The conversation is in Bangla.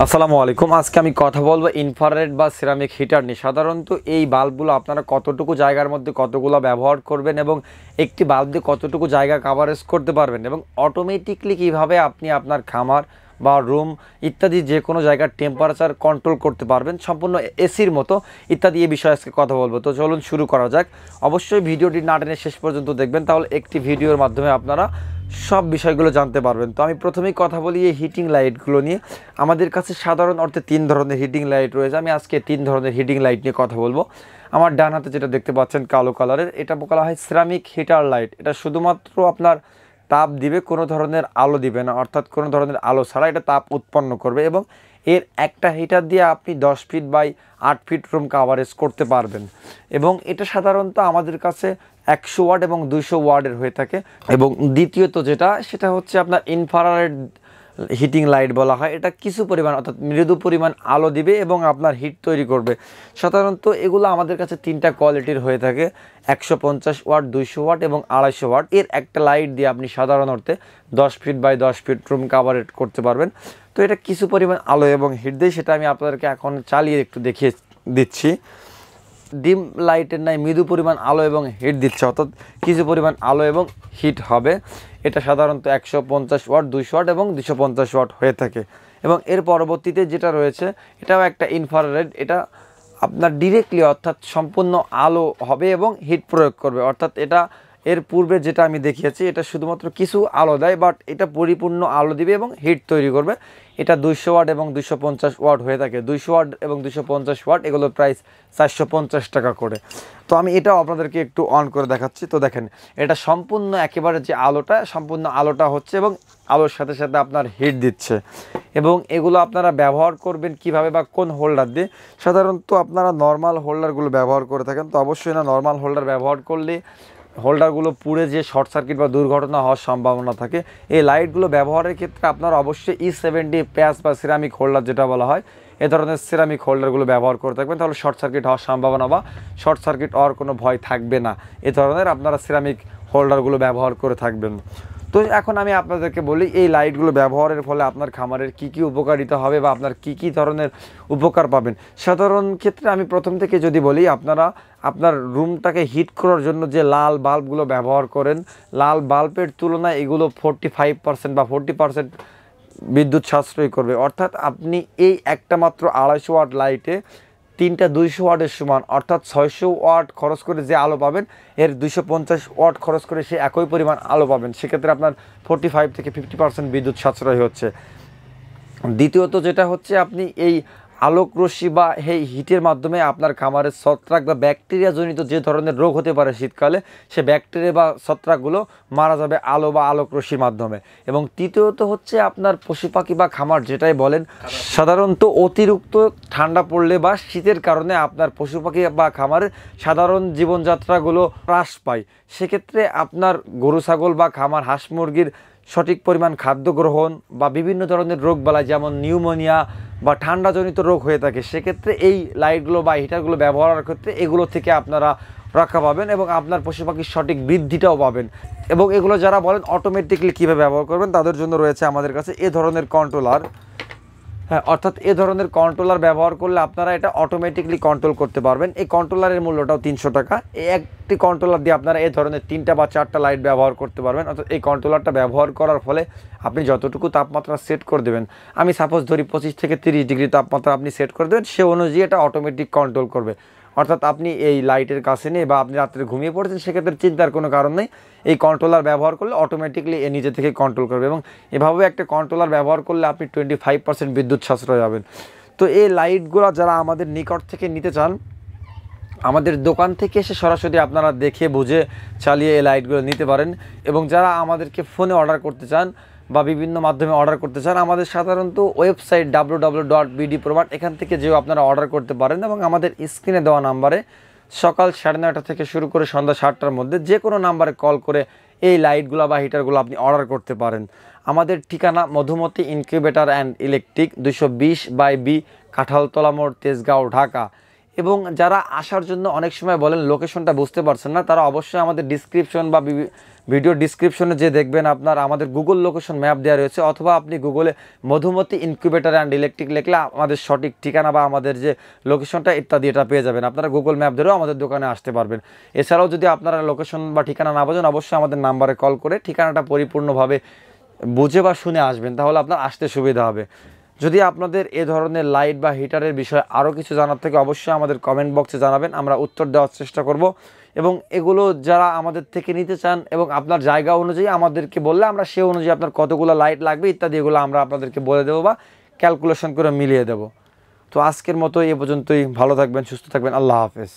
আসসালামু আলাইকুম। আজকে আমি কথা বলবো ইনফ্রারেড বা সিরামিক হিটার নিয়ে। সাধারণত এই বাল্বগুলো আপনারা কতটুকু জায়গার মধ্যে কতগুলো ব্যবহার করবেন এবং একটি বাল্ব দিয়ে কতটুকু জায়গা কাভারেজ করতে পারবেন এবং অটোমেটিকলি কিভাবে আপনি আপনার খামার বা রুম ইত্যাদি যে কোনো জায়গার টেম্পারেচার কন্ট্রোল করতে পারবেন সম্পূর্ণ এসির মতো ইত্যাদি এই বিষয়ে আজকে কথা বলবো। তো চলুন শুরু করা যাক। অবশ্যই ভিডিওটি না টেনে শেষ পর্যন্ত দেখবেন, তাহলে একটি ভিডিওর মাধ্যমে আপনারা সব বিষয়গুলো জানতে পারবেন। তো আমি প্রথমেই কথা বলি এই হিটিং লাইটগুলো নিয়ে। আমাদের কাছে সাধারণ অর্থে তিন ধরনের হিটিং লাইট রয়েছে। আমি আজকে তিন ধরনের হিটিং লাইট নিয়ে কথা বলবো। আমার ডান হাতে যেটা দেখতে পাচ্ছেন কালো কালারের, এটা বলা হয় সিরামিক হিটার লাইট। এটা শুধুমাত্র আপনার তাপ দিবে, কোনো ধরনের আলো দিবে না, অর্থাৎ কোনো ধরনের আলো ছাড়া এটা তাপ উৎপন্ন করবে এবং এর একটা হিটার দিয়ে আপনি 10 feet by 8 feet room coverage করতে পারবেন। এবং এটা সাধারণত আমাদের কাছে 100 ওয়াট এবং 200 ওয়াটের হয়ে থাকে। এবং দ্বিতীয়ত সেটা হচ্ছে আপনার ইনফ্রারেড হিটিং লাইট বলা হয়। এটা কিছু পরিমাণ অর্থাৎ মৃদু পরিমাণ আলো দিবে এবং আপনার হিট তৈরি করবে। সাধারণত এগুলো আমাদের কাছে তিনটা কোয়ালিটির হয়ে থাকে, 150 ওয়াট, 200 ওয়াট এবং 250 ওয়াট। এর একটা লাইট দিয়ে আপনি সাধারণ অর্থে 10 feet by 10 feet room coverage করতে পারবেন। তো এটা কিছু পরিমাণ আলো এবং হিট দেয়, সেটা আমি আপনাদেরকে এখন চালিয়ে একটু দেখিয়ে দিচ্ছি। ডিম লাইটের নাই মৃদু পরিমাণ আলো এবং হিট দিচ্ছে, অর্থাৎ কিছু পরিমাণ আলো এবং হিট হবে। এটা সাধারণত 150 ওয়াট, 200 ওয়াট এবং 250 ওয়াট হয়ে থাকে। এবং এর পরবর্তীতে যেটা রয়েছে এটাও একটা ইনফ্রারেড। এটা আপনার ডিরেক্টলি অর্থাৎ সম্পূর্ণ আলো হবে এবং হিট প্রয়োগ করবে। অর্থাৎ এটা এর পূর্বে যেটা আমি দেখিয়েছি এটা শুধুমাত্র কিছু আলো দেয়, বাট এটা পরিপূর্ণ আলো দিবে এবং হিট তৈরি করবে। এটা 200 ওয়াট এবং 250 ওয়াট হয়ে থাকে। 200 ওয়াট এবং 250 ওয়াট এগুলোর প্রাইস 450 টাকা করে। তো আমি এটাও আপনাদেরকে একটু অন করে দেখাচ্ছি। তো দেখেন, এটা সম্পূর্ণ একেবারে যে আলোটা, সম্পূর্ণ আলোটা হচ্ছে এবং আলোর সাথে সাথে আপনার হিট দিচ্ছে। এবং এগুলো আপনারা ব্যবহার করবেন কিভাবে বা কোন হোল্ডার দিয়ে? সাধারণত আপনারা নর্মাল হোল্ডারগুলো ব্যবহার করে থাকেন। তো অবশ্যই না, নর্মাল হোল্ডার ব্যবহার করলে হোল্ডারগুলো পুড়ে যে শর্ট সার্কিট বা দুর্ঘটনা হওয়ার সম্ভাবনা থাকে। এই লাইটগুলো ব্যবহারের ক্ষেত্রে আপনারা অবশ্যই E70 প্যাচ বা সিরামিক হোল্ডার যেটা বলা হয়, এ ধরনের সিরামিক হোল্ডারগুলো ব্যবহার করে থাকবেন, তাহলে শর্ট সার্কিট হওয়ার সম্ভাবনা বা শর্ট সার্কিট হওয়ার কোনো ভয় থাকবে না। এ ধরনের আপনারা সিরামিক হোল্ডারগুলো ব্যবহার করে থাকবেন। তো এখন আমি আপনাদেরকে বলি এই লাইটগুলো ব্যবহারের ফলে আপনার খামারের কি কি উপকারিতা হবে বা আপনার কি কি ধরনের উপকার পাবেন। সাধারণ ক্ষেত্রে আমি প্রথম থেকে যদি বলি, আপনারা আপনার রুমটাকে হিট করার জন্য যে লাল বাল্বগুলো ব্যবহার করেন, লাল বাল্বের তুলনায় এগুলো 45% বা 40% বিদ্যুৎ সাশ্রয় করবে। অর্থাৎ আপনি এই একটা মাত্র 250 ওয়াট লাইটে তিনটা 200 ওয়াটের সমান, অর্থাৎ 600 ওয়াট খরচ করে যে আলো পাবেন, এর 250 ওয়াট খরচ করে সে একই পরিমাণ আলো পাবেন। সেক্ষেত্রে আপনার 45 থেকে 50% বিদ্যুৎ সাশ্রয় হচ্ছে। দ্বিতীয়ত যেটা হচ্ছে, আপনি এই আলোক রশ্মি বা এই হিটের মাধ্যমে আপনার খামারের ছত্রাক বা ব্যাকটেরিয়া জনিত যে ধরনের রোগ হতে পারে শীতকালে, সে ব্যাকটেরিয়া বা ছত্রাকগুলো মারা যাবে আলো বা আলোক রশ্মির মাধ্যমে। এবং তৃতীয়ত হচ্ছে, আপনার পশু পাখি বা খামার যেটাই বলেন, সাধারণত অতিরিক্ত ঠান্ডা পড়লে বা শীতের কারণে আপনার পশু পাখি বা খামারের সাধারণ জীবনযাত্রাগুলো হ্রাস পায়। সেক্ষেত্রে আপনার গরু ছাগল বা খামার হাঁস মুরগির সঠিক পরিমাণ খাদ্য গ্রহণ বা বিভিন্ন ধরনের রোগবালাই যেমন নিউমোনিয়া বা ঠান্ডাজনিত রোগ হয়ে থাকে, সেক্ষেত্রে এই লাইটগুলো বা হিটারগুলো ব্যবহারের ক্ষেত্রে এগুলো থেকে আপনারা রক্ষা পাবেন এবং আপনার পশু পাখির সঠিক বৃদ্ধিটাও পাবেন। এবং এগুলো যারা বলেন অটোমেটিকলি কীভাবে ব্যবহার করবেন, তাদের জন্য রয়েছে আমাদের কাছে এ ধরনের কন্ট্রোলার। হ্যাঁ, অর্থাৎ এ ধরনের কন্ট্রোলার ব্যবহার করলে আপনারা এটা অটোমেটিকলি কন্ট্রোল করতে পারবেন। এই কন্ট্রোলারের মূল্যটাও 300 টাকা। এই একটি কন্ট্রোলার দিয়ে আপনারা এই ধরনের 3টা বা 4টা লাইট ব্যবহার করতে পারবেন। অর্থাৎ এই কন্ট্রোলারটা ব্যবহার করার ফলে আপনি যতটুকু তাপমাত্রা সেট করে দেবেন, আমি সাপোজ ধরি 25 থেকে 30 ডিগ্রি তাপমাত্রা আপনি সেট করে দেবেন, সে অনুযায়ী এটা অটোমেটিক কন্ট্রোল করবে। অর্থাৎ আপনি এই লাইটের কাছে নিয়ে বা আপনি রাত্রে ঘুমিয়ে পড়েছেন, সেক্ষেত্রে চিন্তার কোনো কারণ নেই। এই কন্ট্রোলার ব্যবহার করলে অটোমেটিকলি এ নিজে থেকে কন্ট্রোল করবে এবং এভাবে একটা কন্ট্রোলার ব্যবহার করলে আপনি 25% বিদ্যুৎ সাশ্রয় হবেন। তো এই লাইটগুলো যারা আমাদের নিকট থেকে নিতে চান, আমাদের দোকান থেকে এসে সরাসরি আপনারা দেখে বুঝে চালিয়ে এই লাইটগুলো নিতে পারেন। এবং যারা আমাদেরকে ফোনে অর্ডার করতে চান বা বিভিন্ন মাধ্যমে অর্ডার করতে চান, আমাদের সাধারণত ওয়েবসাইট www.bdpromart, এখান থেকে যেও আপনারা অর্ডার করতে পারেন। এবং আমাদের স্ক্রিনে দেওয়া নাম্বারে সকাল 9:30 থেকে শুরু করে সন্ধ্যা 7টার মধ্যে যে কোনো নাম্বারে কল করে এই লাইটগুলো বা হিটারগুলো আপনি অর্ডার করতে পারেন। আমাদের ঠিকানা Madhumati incubator and electric, 220/B, Kanthaltala মোড়, তেজগাঁও, ঢাকা। এবং যারা আসার জন্য অনেক সময় বলেন লোকেশনটা বুঝতে পারছেন না, তারা অবশ্যই আমাদের ডিসক্রিপশন বা ভিডিও ডিসক্রিপশনে যে দেখবেন আপনার আমাদের গুগল লোকেশন ম্যাপ দেওয়া রয়েছে, অথবা আপনি গুগলে মধুমতি ইনকিউবেটর অ্যান্ড ইলেকট্রিক লিখলে আমাদের সঠিক ঠিকানা বা আমাদের যে লোকেশনটা ইত্যাদি এটা পেয়ে যাবেন। আপনারা গুগল ম্যাপ ধরেও আমাদের দোকানে আসতে পারবেন। এছাড়াও যদি আপনারা লোকেশন বা ঠিকানা না বোঝেন, অবশ্যই আমাদের নাম্বারে কল করে ঠিকানাটা পরিপূর্ণভাবে বুঝে বা শুনে আসবেন, তাহলে আপনার আসতে সুবিধা হবে। যদি আপনাদের এ ধরনের লাইট বা হিটারের বিষয়ে আরও কিছু জানার থেকে অবশ্যই আমাদের কমেন্ট বক্সে জানাবেন, আমরা উত্তর দেওয়ার চেষ্টা করব। এবং এগুলো যারা আমাদের থেকে নিতে চান এবং আপনার জায়গা অনুযায়ী আমাদেরকে বললে আমরা সে অনুযায়ী আপনার কতগুলো লাইট লাগবে ইত্যাদি এগুলো আমরা আপনাদেরকে বলে দেবো বা ক্যালকুলেশন করে মিলিয়ে দেবো। তো আজকের মতো এ পর্যন্তই। ভালো থাকবেন, সুস্থ থাকবেন, আল্লাহ হাফেজ।